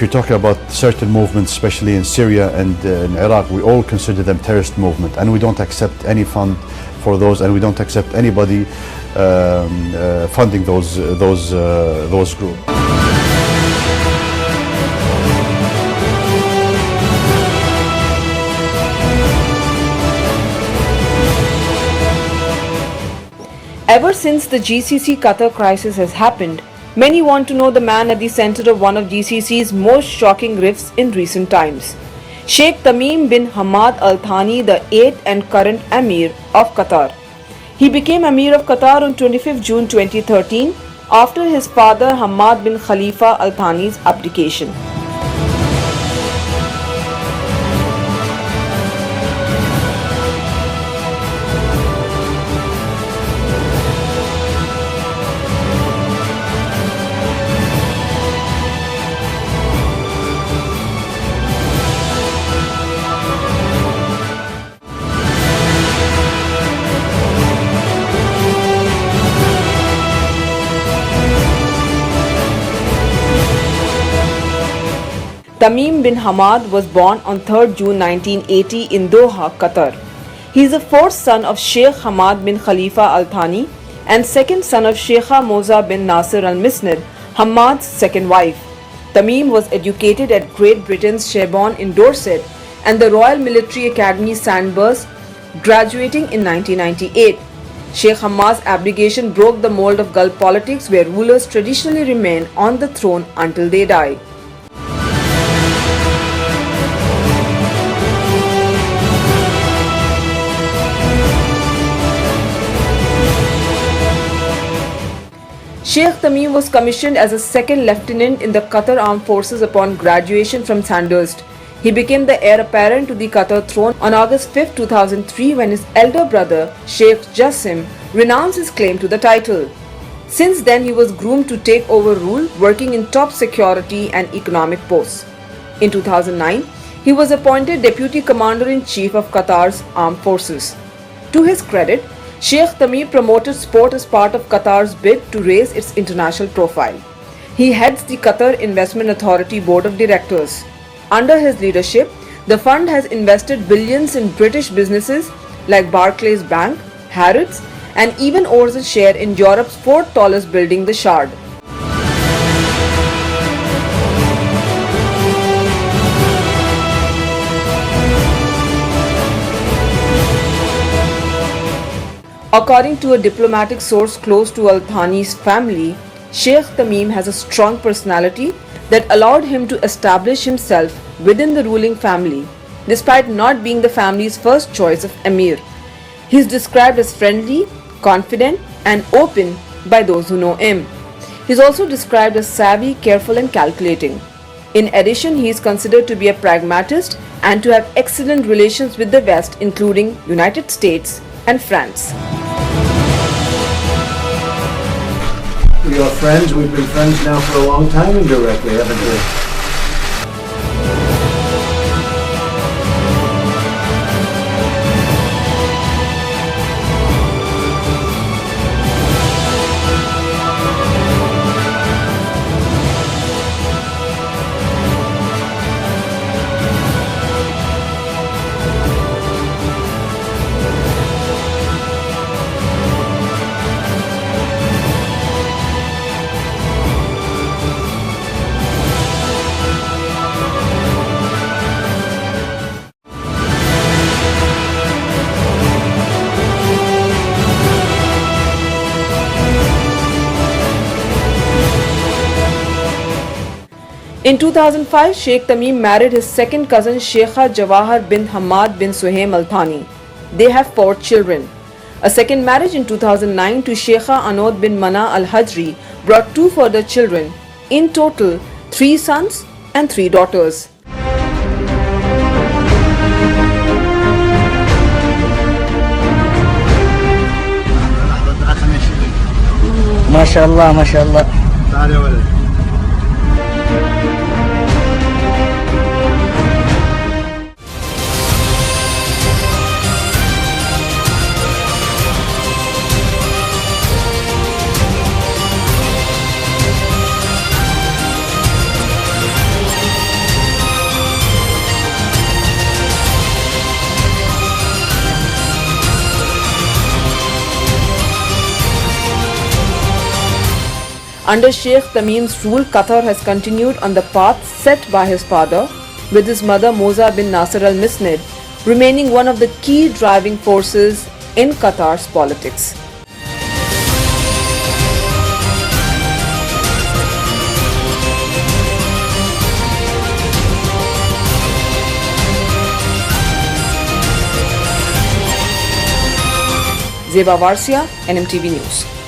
you're talking about certain movements, especially in Syria and in Iraq, we all consider them terrorist movement, and we don't accept any fund for those, and we don't accept anybody funding those groups. Ever since the GCC Qatar crisis has happened, many want to know the man at the center of one of GCC's most shocking rifts in recent times. Sheikh Tamim bin Hamad Al Thani, the 8th and current Emir of Qatar. He became Emir of Qatar on 25 June 2013 after his father Hamad bin Khalifa Al Thani's abdication. Tamim bin Hamad was born on 3rd June 1980 in Doha, Qatar. He is the fourth son of Sheikh Hamad bin Khalifa Al Thani and second son of Sheikha Moza bin Nasir Al Misnad, Hamad's second wife. Tamim was educated at Great Britain's Sherborne in Dorset and the Royal Military Academy Sandhurst, graduating in 1998. Sheikh Hamad's abdication broke the mold of Gulf politics, where rulers traditionally remain on the throne until they die. Sheikh Tamim was commissioned as a second lieutenant in the Qatar Armed Forces upon graduation from Sandhurst. He became the heir apparent to the Qatar throne on August 5, 2003, when his elder brother, Sheikh Jassim, renounced his claim to the title. Since then, he was groomed to take over rule, working in top security and economic posts. In 2009, he was appointed Deputy Commander-in-Chief of Qatar's Armed Forces. To his credit, Sheikh Tamim promoted sport as part of Qatar's bid to raise its international profile. He heads the Qatar Investment Authority Board of Directors. Under his leadership, the fund has invested billions in British businesses like Barclays Bank, Harrods, and even owns a share in Europe's fourth tallest building, the Shard. According to a diplomatic source close to Al Thani's family, Sheikh Tamim has a strong personality that allowed him to establish himself within the ruling family, despite not being the family's first choice of Emir. He is described as friendly, confident, and open by those who know him. He is also described as savvy, careful, and calculating. In addition, he is considered to be a pragmatist and to have excellent relations with the West, including United States and France. We are friends. We've been friends now for a long time indirectly, haven't we? In 2005, Sheikh Tamim married his second cousin Sheikha Jawahar bin Hamad bin Suhaim Al Thani. They have 4 children. A second marriage in 2009 to Sheikha Anod bin Mana Al Hajri brought 2 further children. In total, 3 sons and 3 daughters. MashaAllah, MashaAllah. تعال يا ولد. Under Sheikh Tamim's rule, Qatar has continued on the path set by his father, with his mother Moza bin Nasser Al Misnid remaining one of the key driving forces in Qatar's politics. Zeba Varsia, NMTV News.